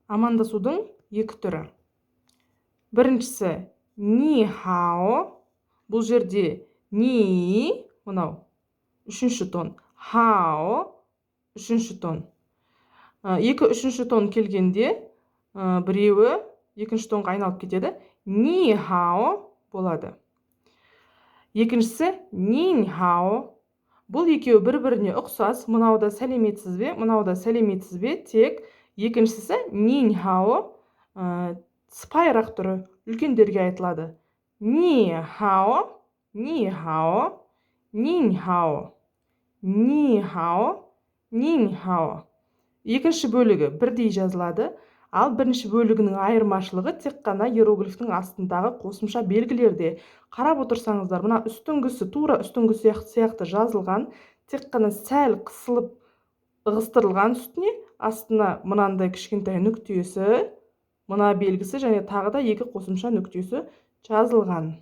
амандасудың екі түрі. Біріншісі ни хао. Бұл жерде ни, мынау, үшінші тон. Хао, үшінші тон. Екі үшінші тон келгенде, біреуі екінші тонға айналып кетеді. Ни хао болады. Екіншісі нин хао. Бұл екеуі бір-біріне ұқсас. Мынау да сәлеметсіз бе, мынау да сәлеметсіз бе, тек екіншісі нин хао сыпайырақ түрі, үлкендерге айтылады. Ни хао, ни хао, нин хао. Ни хао, нин хао. Екінші бөлігі бірдей жазылады, ал бірінші бөлігінің айырмашылығы тек қана иероглифтің астындағы қосымша белгілерде. Қарап отырсаңыздар, мына үстіңгісі тура үстіңгі сияқты жазылған, тек қана сәл қысылып ығыстырылған үстіне, астына мынандай кішкентай нүктесі, мына белгісі және тағы да екі қосымша нүктесі жазылған.